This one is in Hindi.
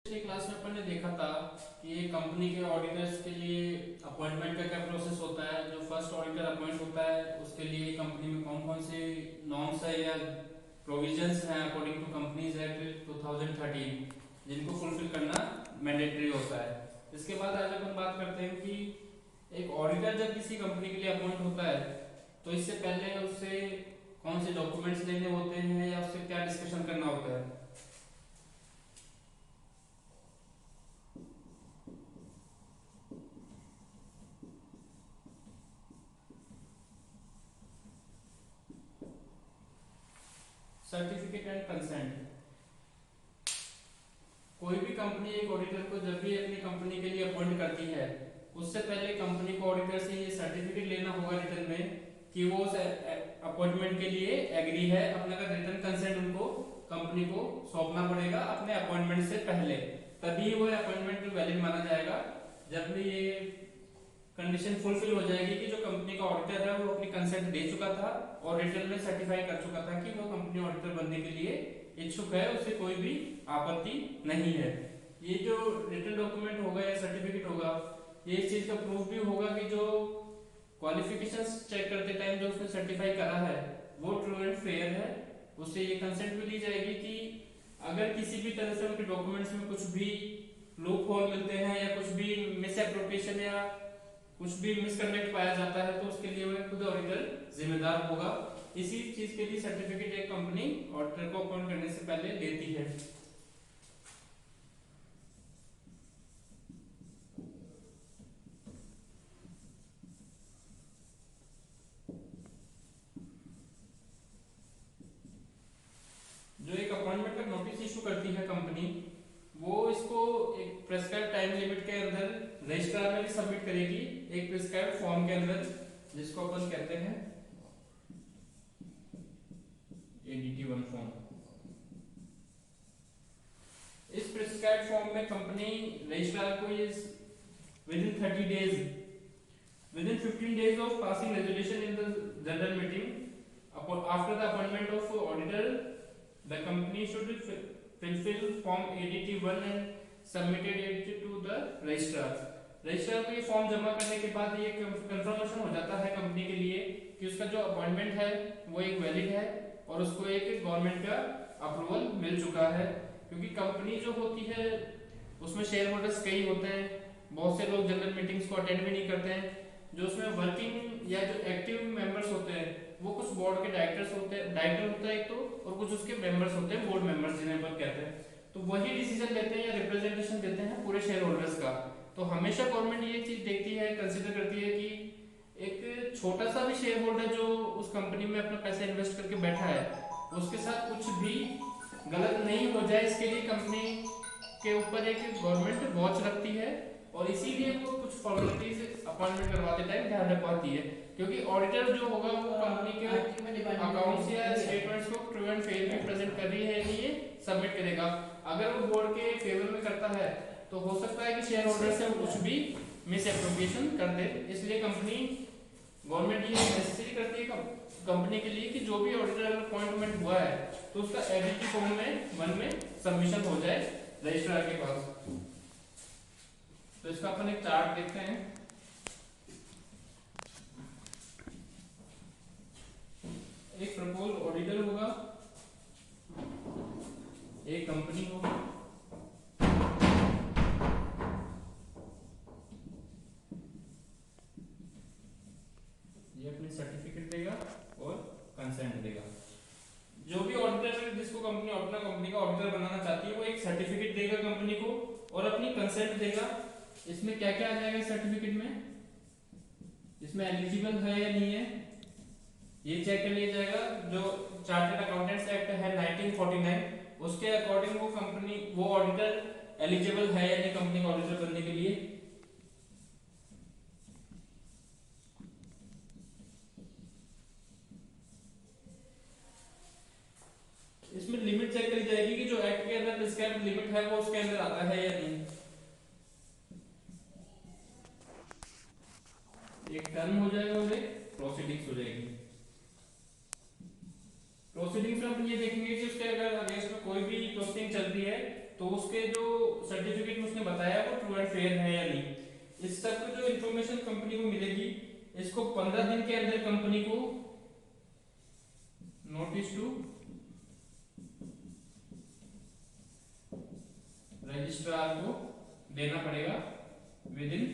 पिछली क्लास में अपन ने देखा था कि एक कंपनी के ऑडिटर्स के लिए अपॉइंटमेंट का क्या प्रोसेस होता है। जो फर्स्ट ऑडिटर अपॉइंट होता है उसके लिए कंपनी में कौन कौन से नॉर्म्स है या प्रोविजंस हैं अकॉर्डिंग टू कंपनीज एक्ट 2013 जिनको फुलफिल करना मैंडेटरी होता है। इसके बाद आज अपन बात करते हैं कि एक ऑडिटर जब किसी कंपनी के लिए अपॉइंट होता है तो इससे पहले उससे कौन से डॉक्यूमेंट्स लेने होते हैं या उससे क्या डिस्कशन करना होता है। Certificate and consent. कोई भी कंपनी एक ऑडिटर को जब भी अपनी कंपनी के लिए अपॉइंट करती है उससे पहले कंपनी को ऑडिटर से ये सर्टिफिकेट लेना होगा रिटर्न में कि वो उस अपॉइंटमेंट के लिए एग्री है। अपना का रिटर्न कंसेंट उनको कंपनी को सौंपना पड़ेगा अपने अपॉइंटमेंट से पहले, तभी वो अपॉइंटमेंट वैलिड माना जाएगा। जब भी ये कंडीशन फुलफिल हो जाएगी कि जो कंपनी का ऑडिटर है वो अपनी कंसेंट दे चुका था और रिटर्न में सर्टिफाई कर चुका था कि वो कंपनी ऑडिटर बनने के लिए इच्छुक है, उसे कोई भी आपत्ति नहीं है। ये जो रिटर्न डॉक्यूमेंट होगा या सर्टिफिकेट होगा ये इस चीज का प्रूफ भी होगा कि जो क्वालिफिकेशंस चेक करते टाइम जो उसने सर्टिफाई करा है वो ट्रू एंड फेयर है। उससे ये कंसेंट भी ली जाएगी कि अगर किसी भी तरह से उनके डॉक्यूमेंट्स में कुछ भी लूप होल मिलते हैं या कुछ भी मिस एप्रोप्रिएशन या कुछ भी मिसकंडक्ट पाया जाता है तो उसके लिए वह खुद ऑडिटर जिम्मेदार होगा। इसी चीज के लिए सर्टिफिकेट एक कंपनी ऑडिटर को अपॉइंट करने से पहले लेती है। जो एक अपॉइंटमेंट का नोटिस इशू करती है कंपनी वो इसको एक प्रेस्क्राइब टाइम लिमिट के अंदर रजिस्ट्रार में भी सबमिट करेगी एक प्रेस्क्राइब फॉर्म के अंदर जिसको अपन कहते हैं ADT1 फॉर्म। इस प्रिस्क्राइब फॉर्म में कंपनी रजिस्ट्रार को इस within 30 days within 15 days of passing resolution in the general meeting after the appointment of auditor the company should fulfill form ADT1 and submitted it to the registrar। Registrar को ये फॉर्म जमा करने के बाद ये कंफर्मेशन हो जाता है कंपनी के लिए कि उसका जो अपॉइंटमेंट है वो एक वैलिड है और उसको एक गवर्नमेंट का अप्रूवल मिल चुका है। क्योंकि कंपनी जो होती है उसमें शेयर होल्डर्स कई होते हैं, बहुत से लोग जनरल मीटिंग्स को अटेंड भी नहीं करते हैं। जो उसमें वर्किंग या जो एक्टिव मेंबर्स होते हैं वो कुछ बोर्ड के डायरेक्टर्स होते हैं, डायरेक्टर होता है एक तो, और कुछ उसके मेंबर्स होते हैं बोर्ड मेंबर्स जिन्हें पर कहते हैं। तो वही डिसीजन लेते हैं या रिप्रेजेंटेशन देते हैं पूरे शेयर होल्डर्स का। तो हमेशा गवर्नमेंट ये चीज देखती है, कंसिडर करती है कि एक छोटा सा भी शेयर होल्डर जो उस कंपनी में अपना पैसा इन्वेस्ट करके बैठा है उसके साथ कुछ भी गलत नहीं हो जाए, इसके लिए कंपनी के ऊपर एक गवर्नमेंट वॉच रखती है और इसीलिए वो कुछ फॉर्मेलिटीज अपॉइंटमेंट करवाते टाइम ध्यान रखवाती है। क्योंकि ऑडिटर जो होगा वो कंपनी के अकाउंट्स या स्टेटमेंट्स को ट्रू एंड फेयर में प्रेजेंट कर रही है ये सबमिट करेगा। अगर वो बोर्ड के फेवर में करता है तो हो सकता है कि शेयर होल्डर से वो कुछ भी मिस एप्रोप्रिएशन कर दे। इसलिए कंपनी गवर्नमेंट ये नेसेसरी करती है कंपनी के लिए कि जो भी ऑडिटर अपॉइंटमेंट हुआ है तो उसका एडिटी फॉर्म में 1 में सबमिशन हो जाए रजिस्ट्रार के पास। तो इसका अपन एक चार्ट देखते हैं। एक प्रपोज ऑडिटर होगा, एक कंपनी होगी, ये अपनी सर्टिफिकेट देगा और कंसेंट देगा। जो भी ऑडिटर जिसको कंपनी अपना कंपनी का ऑडिटर बनाना चाहती है वो एक सर्टिफिकेट देगा कंपनी को और अपनी कंसेंट देगा। इसमें क्या क्या आ जाएगा सर्टिफिकेट में, इसमें एलिजिबल है या नहीं है ये चेक कर लिया जाएगा। जो चार्टर्ड अकाउंटेंट्स एक्ट है 1949 उसके अकॉर्डिंग वो कंपनी वो ऑडिटर एलिजिबल है या नहीं कंपनी का ऑडिटर बनने के लिए। इसमें लिमिट चेक करी जाएगी कि जो एक्ट के अंदर प्रिस्क्राइब्ड लिमिट है वो उसके अंदर आता है या नहीं। एक टर्म हो जाएगा और एक प्रोसीडिंग्स हो जाएगी। प्रोसीडिंग्स में हम ये देखेंगे कि उसके अगर अगेंस्ट में कोई भी प्रोसीडिंग चल रही है तो उसके जो सर्टिफिकेट में उसने बताया वो ट्रू एंड फेयर है या नहीं, इस सब की जो इन्फॉर्मेशन कंपनी को मिलेगी, इसको 15 दिन के अंदर कंपनी को नोटिस टू रजिस्ट्रार को देना पड़ेगा विद इन